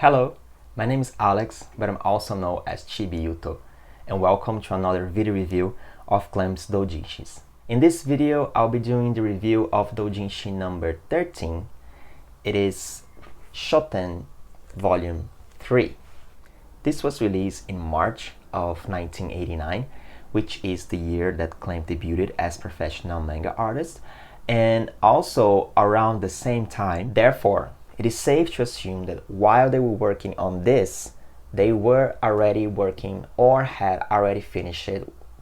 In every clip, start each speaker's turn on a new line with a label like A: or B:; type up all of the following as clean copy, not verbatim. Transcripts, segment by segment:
A: Hello, my name is Alex, but I'm also known as Chibiyuto, and welcome to another video review of Clamp's Doujinshis. In this video, I'll be doing the review of Doujinshi number 13. It is Shoten Volume 3. This was released in March of 1989, which is the year that Clamp debuted as professional manga artist, and also around the same time. Therefore, it is safe to assume that while they were working on this, they were already working or had already finished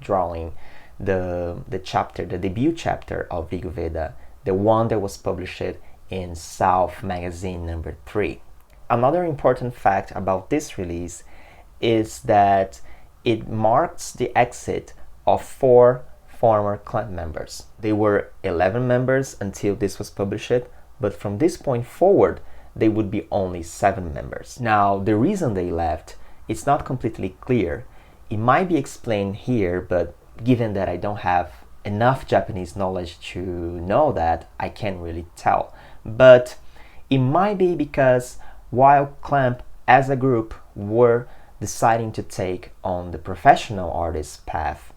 A: drawing the chapter, the debut chapter of Vigo Veda, the one that was published in South Magazine number 3. Another important fact about this release is that it marks the exit of 4 former Clamp members. They were 11 members until this was published, but from this point forward, they would be only 7 members. Now, the reason they left, it's not completely clear. It might be explained here, but given that I don't have enough Japanese knowledge to know that, I can't really tell. But it might be because while Clamp as a group were deciding to take on the professional artist path,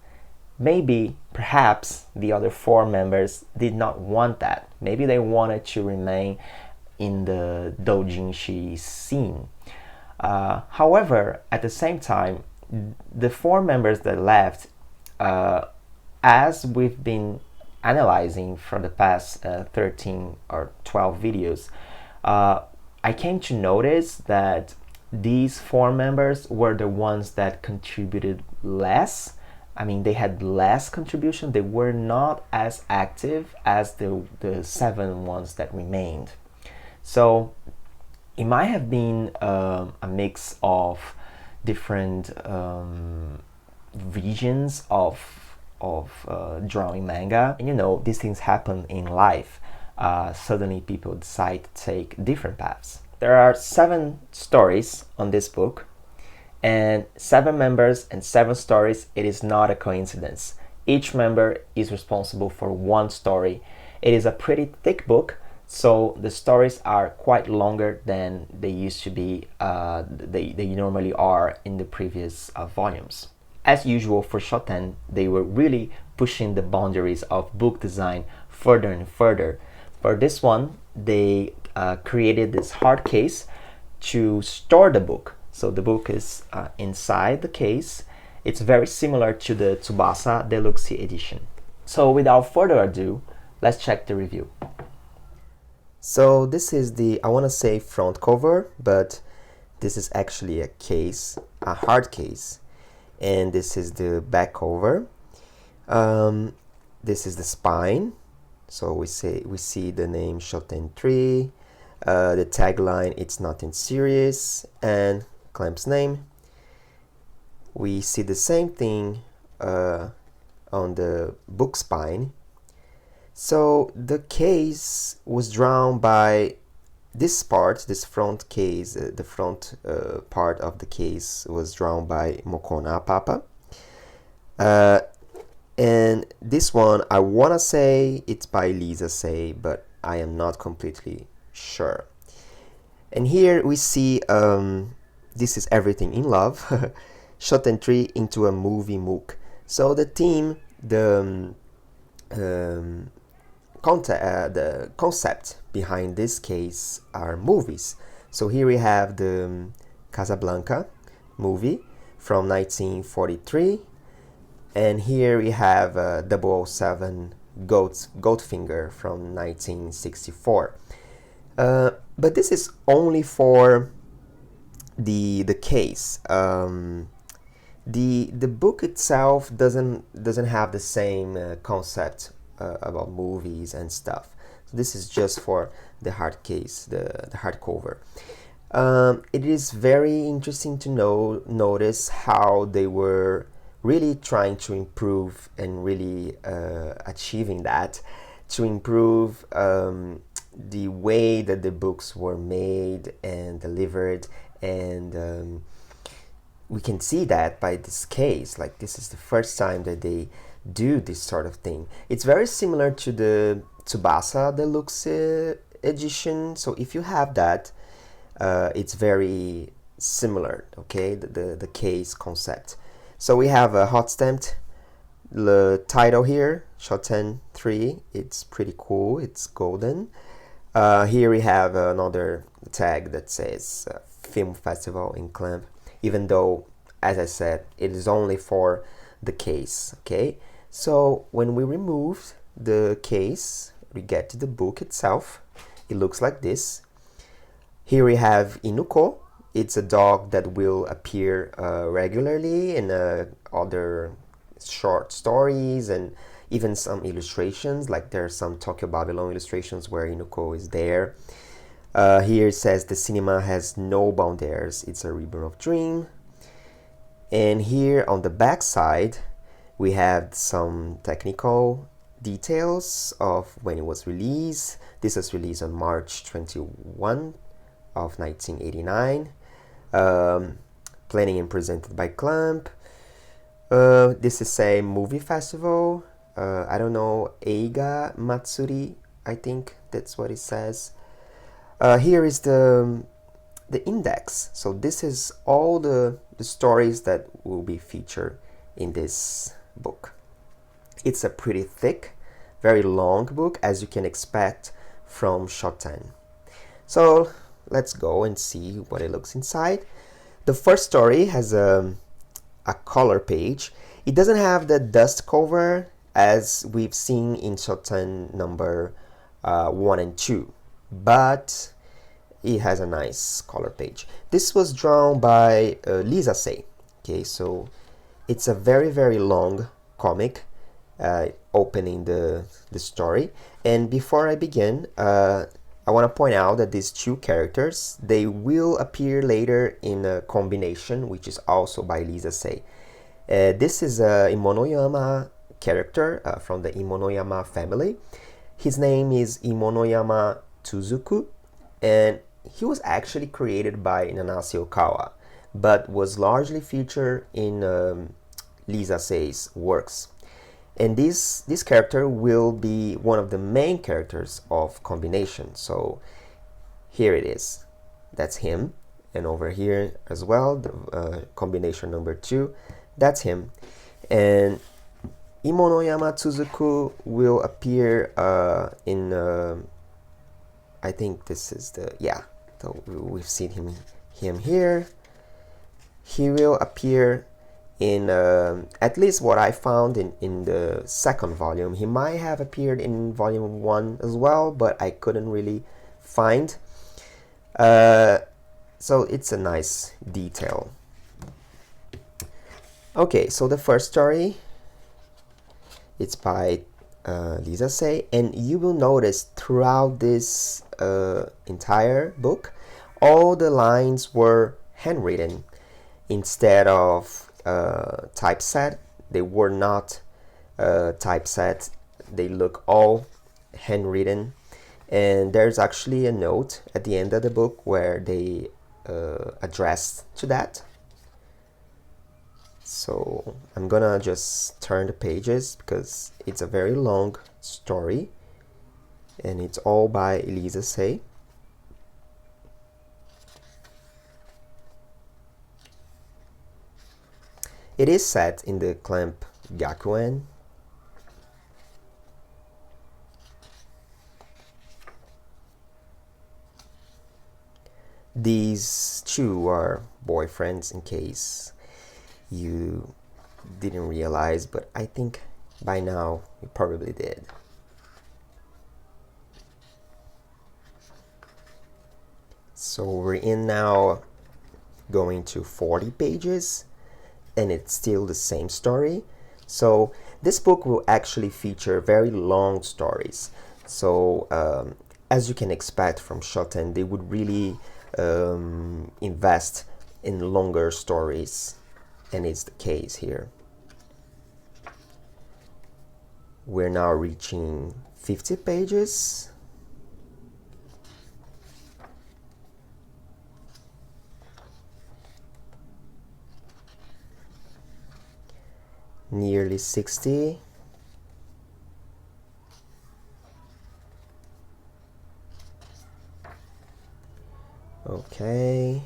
A: maybe, perhaps, the other 4 members did not want that. Maybe they wanted to remain in the doujinshi scene. However, at the same time, the 4 members that left, as we've been analyzing for the past 13 or 12 videos, I came to notice that these 4 members were the ones that contributed less. I mean, they had less contribution. They were not as active as the 7 ones that remained. So it might have been a mix of different regions of drawing manga. And you know, these things happen in life. Suddenly people decide to take different paths. There are 7 stories on this book, and 7 members and 7 stories. It is not a coincidence. Each member is responsible for 1 story. It is a pretty thick book, so the stories are quite longer than they used to be, they normally are in the previous volumes. As usual for Shoten, they were really pushing the boundaries of book design further and further. For this one, they created this hard case to store the book. So the book is inside the case. It's very similar to the Tsubasa Deluxe edition. So without further ado, let's check the review. So this is the, I want to say front cover, but this is actually a case, a hard case. And this is the back cover. This is the spine. So we see the name Shoten 3, the tagline, it's nothing serious, and Clamp's name. We see the same thing on the book spine. So the case was drawn by this part, this front case, the front part of the case was drawn by Mokona Papa. And this one, I want to say it's by Lisa Say, but I am not completely sure. And here we see, this is Everything in Love, Shoten 3 into a movie MOOC. So the theme, the concept behind this case are movies. So here we have the Casablanca movie from 1943, and here we have 007 Goldfinger from 1964. But this is only for the case. The book itself doesn't have the same concept about movies and stuff. So this is just for the hard case, the hardcover. It is very interesting to notice how they were really trying to improve and really achieving that, to improve the way that the books were made and delivered, and we can see that by this case. Like, this is the first time that they do this sort of thing. It's very similar to the Tsubasa Deluxe edition. So if you have that, it's very similar, okay, the case concept. So we have a hot stamped the title here, Shoten 3. It's pretty cool, it's golden. Here we have another tag that says Film Festival in Clamp, even though, as I said, it is only for the case, okay? So when we remove the case, we get to the book itself. It looks like this. Here we have Inuko. It's a dog that will appear regularly in other short stories and even some illustrations, like there are some Tokyo Babylon illustrations where Inuko is there. Here it says the cinema has no boundaries, it's a rebirth of dream. And here on the back side we have some technical details of when it was released. This was released on March 21 of 1989. Planning and presented by Clamp. This is a movie festival. I don't know, Eiga Matsuri, I think that's what it says. Here is the index. So this is all the stories that will be featured in this book. It's a pretty thick, very long book, as you can expect from Shoten. So let's go and see what it looks inside. The first story has a color page. It doesn't have the dust cover as we've seen in Shoten number 1 and 2, but it has a nice color page. This was drawn by Lisa Sei. Okay, so it's a very, very long comic opening the story. And before I begin, I want to point out that these two characters, they will appear later in a combination, which is also by Lisa Sei. This is a Imonoyama character from the Imonoyama family. His name is Imonoyama Tsuzuku, and he was actually created by Nanase Okawa, but was largely featured in Lisa Sei's works. And this character will be one of the main characters of combination. So here it is. That's him. And over here as well, the combination number 2, that's him. And Imonoyama Tsuzuku will appear in, I think this is the, yeah, so we've seen him here. He will appear in at least what I found in the second volume. He might have appeared in volume 1 as well, but I couldn't really find. So it's a nice detail. Okay, so the first story, it's by Lisa Sei, and you will notice throughout this entire book, all the lines were handwritten instead of typeset. They were not typeset. They look all handwritten, and there's actually a note at the end of the book where they address to that. So I'm gonna just turn the pages because it's a very long story and it's all by Lisa Sei. It is set in the Clamp Gakuen. These two are boyfriends, in case you didn't realize, but I think by now you probably did. So we're in now going to 40 pages. And it's still the same story. So this book will actually feature very long stories. So as you can expect from Shoten, they would really invest in longer stories, and it's the case here. We're now reaching 50 pages. Nearly 60. Okay. Okay,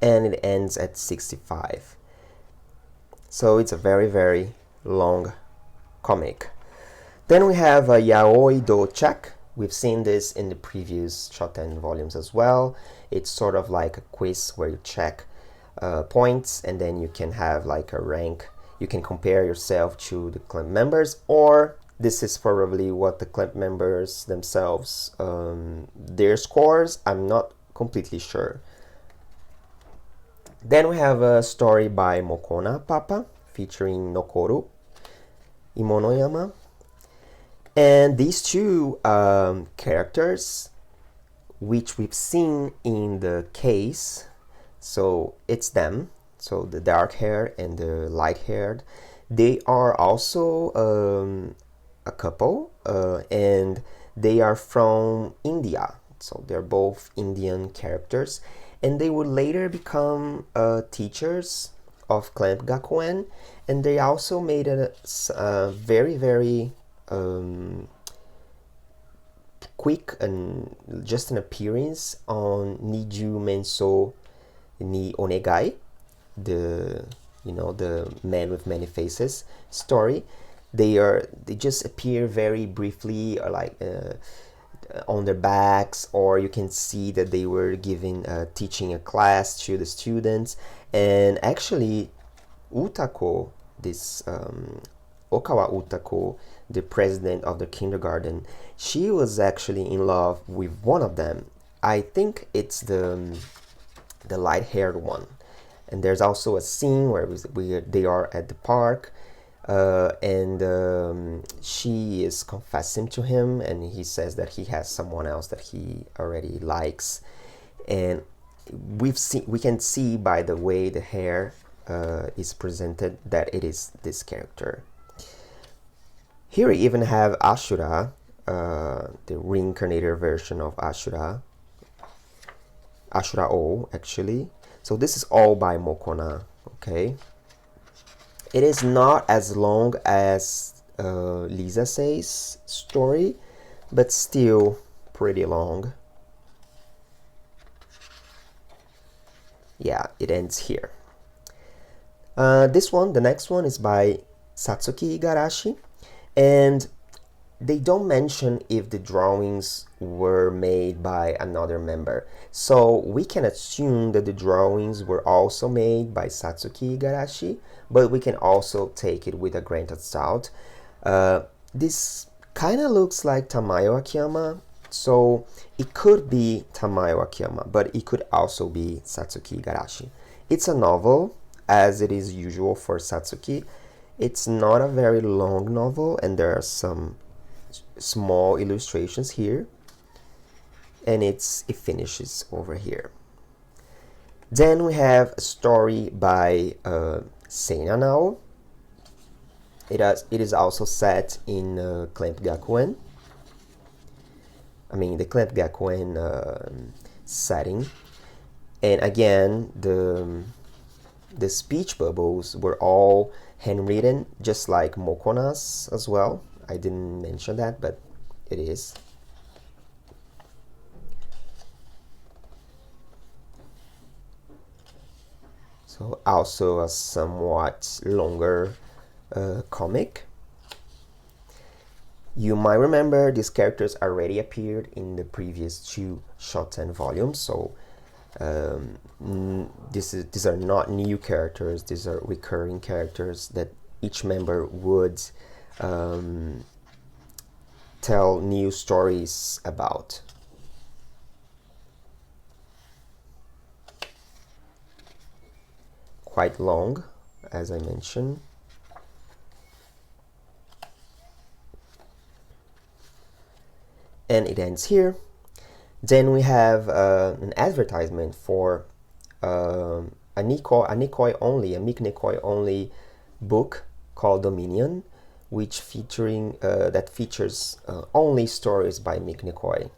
A: and it ends at 65. So it's a very, very long comic. Then we have Yaoi do Check. We've seen this in the previous Shoten volumes as well. It's sort of like a quiz where you check points, and then you can have like a rank. You can compare yourself to the club members, or this is probably what the club members themselves, their scores. I'm not completely sure. Then we have a story by Mokona Papa featuring Nokoru Imonoyama. And these two characters, which we've seen in the case, so it's them, so the dark hair and the light haired, they are also a couple, and they are from India, so they're both Indian characters, and they would later become teachers of Clamp Gakuen, and they also made a very, very quick and just an appearance on Niju Menso ni Onegai, the the man with many faces story. They just appear very briefly, or like on their backs, or you can see that they were teaching a class to the students. And actually, Utako, this Okawa Utako, the president of the kindergarten, she was actually in love with one of them. I think it's the light-haired one. And there's also a scene where they are at the park, and she is confessing to him, and he says that he has someone else that he already likes. And we can see by the way the hair is presented that it is this character. Here we even have Ashura, the reincarnated version of Ashura O, actually. So this is all by Mokona, okay? It is not as long as Lisa Say's story, but still pretty long. Yeah, it ends here. The next one is by Satsuki Igarashi, and they don't mention if the drawings were made by another member. So we can assume that the drawings were also made by Satsuki Igarashi, but we can also take it with a grain of salt. This kind of looks like Tamayo Akiyama, so it could be Tamayo Akiyama, but it could also be Satsuki Igarashi. It's a novel, as it is usual for Satsuki. It's not a very long novel, and there are some small illustrations here, and it finishes over here. Then we have a story by Seina Nao. It is also set in Clamp Gakuen. I mean, the Clamp Gakuen setting. And again, the speech bubbles were all handwritten, just like Mokona's as well. I didn't mention that, but it is. So also a somewhat longer comic. You might remember these characters already appeared in the previous two Shoten volumes, so these are not new characters. These are recurring characters that each member would tell new stories about. Quite long, as I mentioned. And it ends here. Then we have an advertisement for a Nikoi only book called Dominion, which features only stories by Mick Nikoi.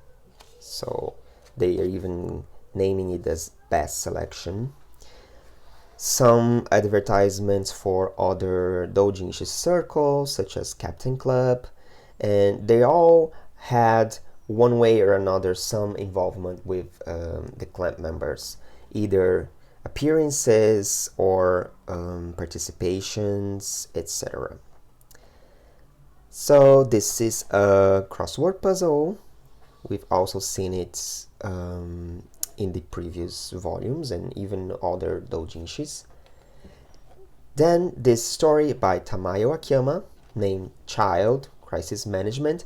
A: So they are even naming it as best selection. Some advertisements for other doujinshi circles, such as Captain Club, and they all had
B: one way or another some involvement with the clamp members, either appearances or participations, etc. So this is a crossword puzzle. We've also seen it in the previous volumes and even other doujinshis. Then this story by Tamayo Akiyama named Child Crisis Management,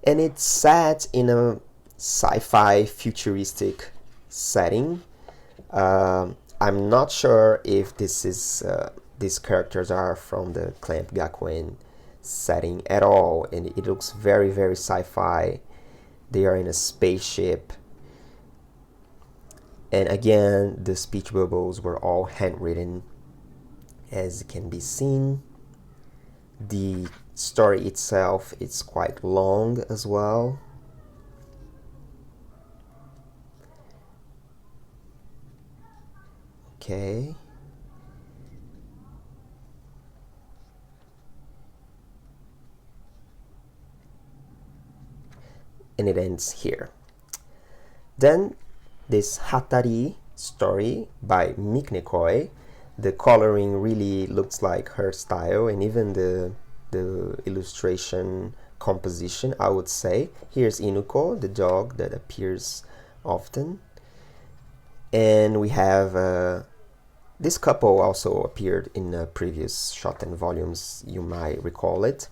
B: and it's set in a sci-fi futuristic setting. I'm not sure if these characters are from the Clamp Gakuen setting at all, and it looks very, very sci-fi. They are in a spaceship, and again the speech bubbles were all handwritten, as can be seen. The story itself is quite long as well. Okay. And it ends here. Then this Hatari story by Miknekoi. The coloring really looks like her style, and even the illustration composition, I would say. Here's Inuko, the dog that appears often. And we have this couple also appeared in previous Shoten volumes, you might recall it.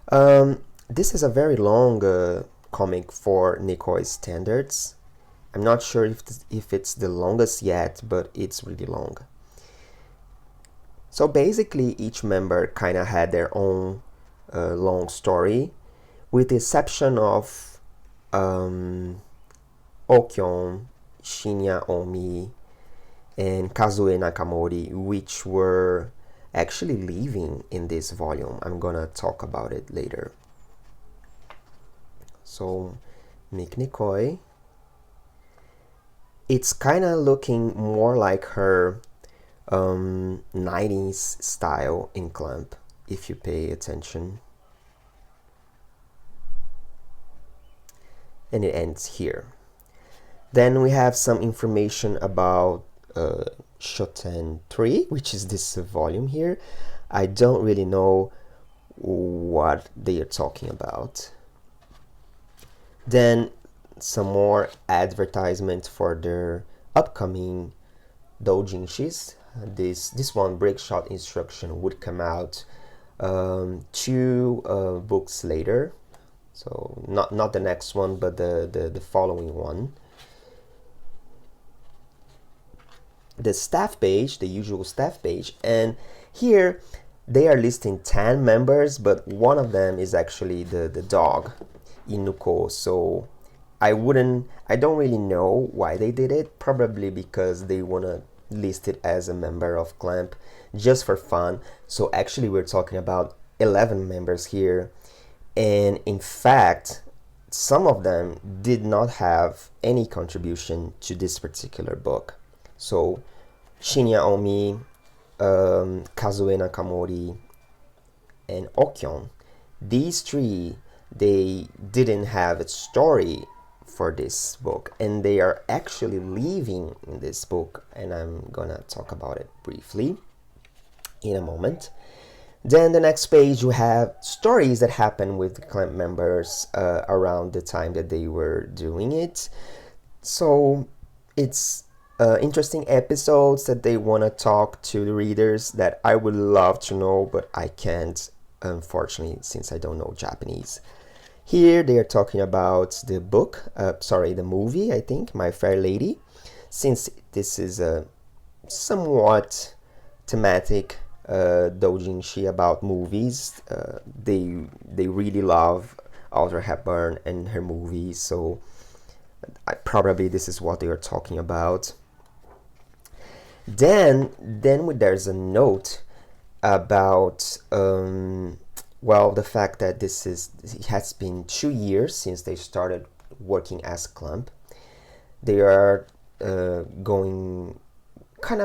B: This is a very long comic for Nikoi's standards. I'm not sure if it's the longest yet, but it's really long. So basically each member kind of had their own long story, with the exception of Okyon, Shinya Omi, and Kazue Nakamori, which were actually leaving in this volume. I'm gonna talk about it later. So Miknikoi, it's kind of looking more like her 90s style in Clamp, if you pay attention. And it ends here. Then we have some information about Shoten 3, which is this volume here. I don't really know what they are talking about. Then some more advertisement for their upcoming doujinshis. This one, Break Shot Instruction, would come out 2 books later. So not the next one, but the following one. The staff page, the usual staff page, and here they are listing 10 members, but one of them is actually the dog, Inuko. So I don't really know why they did it. Probably because they want to list it as a member of Clamp just for fun. So actually we're talking about 11 members here, and in fact some of them did not have any contribution to this particular book. So Shinya Omi, Kazue Nakamori, and Okyon, these 3, they didn't have a story for this book, and they are actually leaving in this book, and I'm gonna talk about it briefly in a moment. Then the next page, we have stories that happen with the Clamp members around the time that they were doing it. So it's interesting episodes that they want to talk to the readers that I would love to know, but I can't, unfortunately, since I don't know Japanese. Here they are talking about the book, the movie, I think, My Fair Lady. Since this is a somewhat thematic doujinshi about movies, they really love Audrey Hepburn and her movies, so probably this is what they are talking about. Then there's a note about the fact that it has been 2 years since they started working as Clamp. They are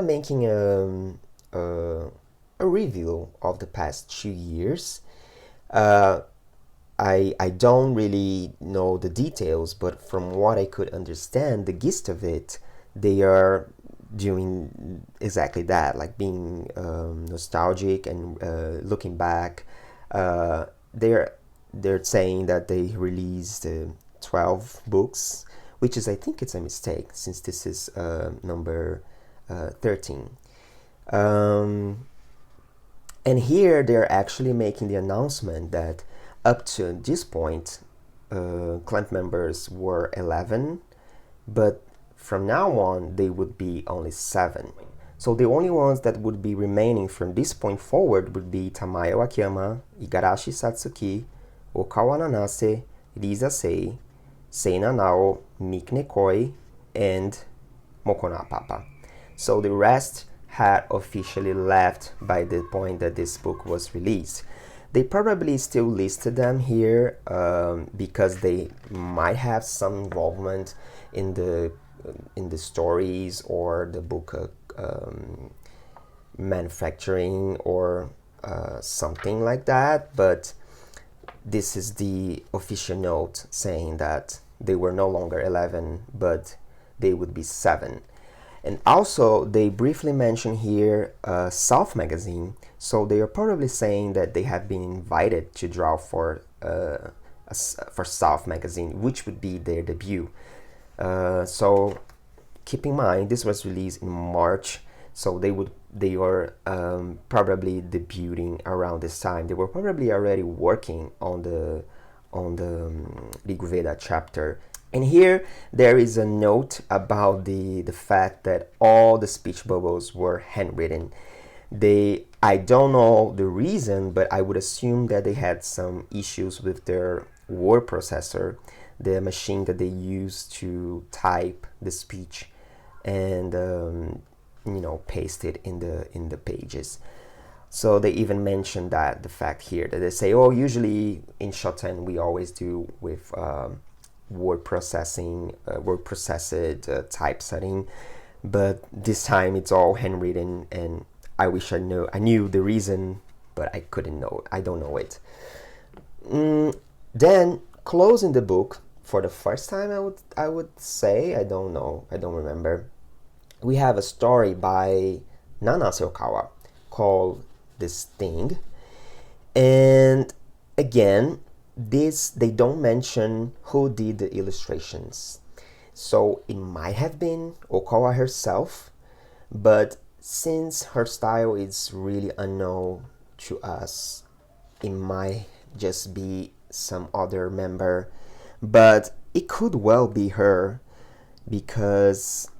B: making a review of the past 2 years. I don't really know the details, but from what I could understand, the gist of it, they are doing exactly that, like being nostalgic and looking back. Uh, they're they're saying that they released 12 books, which is, I think it's a mistake since this is number 13. Um, and here they're actually making the announcement that up to this point, clan members were 11, but from now on they would be only 7. So the only ones that would be remaining from this point forward would be Tamayo Akiyama, Igarashi Satsuki, Okawa Nanase, Risa Sei, Seina Nao, Mikne Koi, and Mokona Papa. So the rest had officially left by the point that this book was released. They probably still listed them here because they might have some involvement in the stories or the book manufacturing or something like that. But this is the official note saying that they were no longer 11, but they would be 7. And also, they briefly mention here South Magazine, so they are probably saying that they have been invited to draw for South Magazine, which would be their debut. So keep in mind, this was released in March, so they were probably debuting around this time. They were probably already working on the Rigveda chapter. And here there is a note about the fact that all the speech bubbles were handwritten. I don't know the reason, but I would assume that they had some issues with their word processor, the machine that they use to type the speech and paste it in the pages. So they even mentioned that the fact here that they say, oh, usually in Shoten we always do with word processing, word processed typesetting, but this time it's all handwritten, and I wish I knew the reason, but I couldn't know. I don't know it. Then closing the book for the first time, I would say, I don't know, I don't remember. We have a story by Nanase Okawa called This Thing, and again, they don't mention who did the illustrations, so it might have been Okawa herself, but since her style is really unknown to us, it might just be some other member, but it could well be her because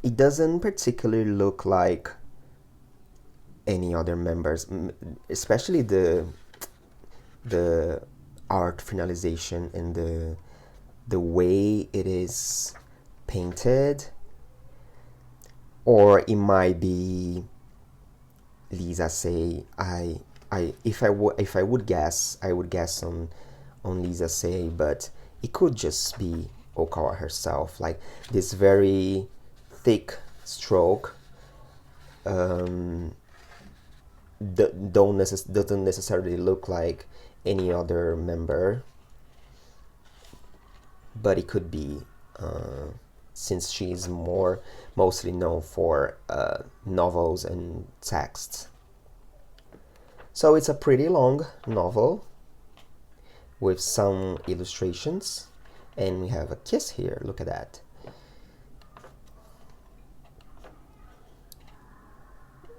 B: it doesn't particularly look like any other members, especially the art finalization and the way it is painted. Or it might be Lisa Say. If I would guess, I would guess on Lisa Say, but it could just be Okawa herself, like this very thick stroke. Doesn't necessarily look like any other member, but it could be since she's mostly known for novels and texts. So it's a pretty long novel with some illustrations, and we have a kiss here. Look at that.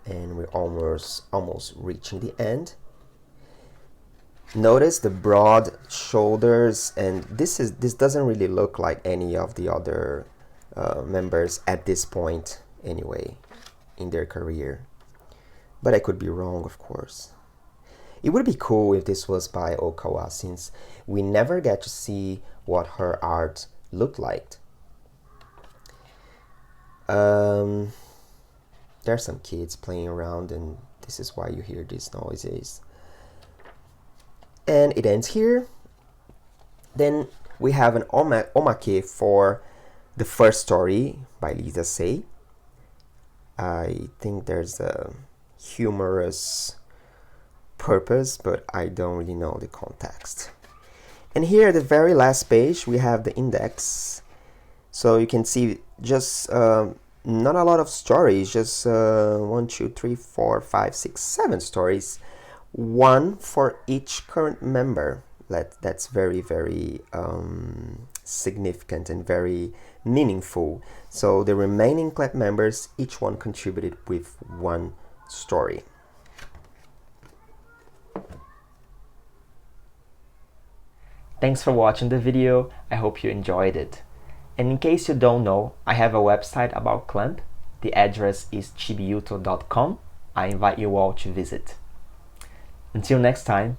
B: And we're almost reaching the end. Notice the broad shoulders, and this doesn't really look like any of the other members at this point anyway in their career, but I could be wrong, of course. It would be cool if this was by Okawa, since we never get to see what her art looked like. There are some kids playing around, and this is why you hear these noises. And it ends here. Then we have an omake for the first story by Lisa Say. I think there's a humorous purpose, but I don't really know the context. And here at the very last page, we have the index. So you can see just not a lot of stories, just 1, 2, 3, 4, 5, 6, 7 stories, one for each current member. That's very, very significant and very meaningful. So the remaining club members, each one contributed with one story.
A: Thanks for watching the video. I hope you enjoyed it. And in case you don't know, I have a website about clamp. The address is chibiyuto.com. I invite you all to visit. Until next time,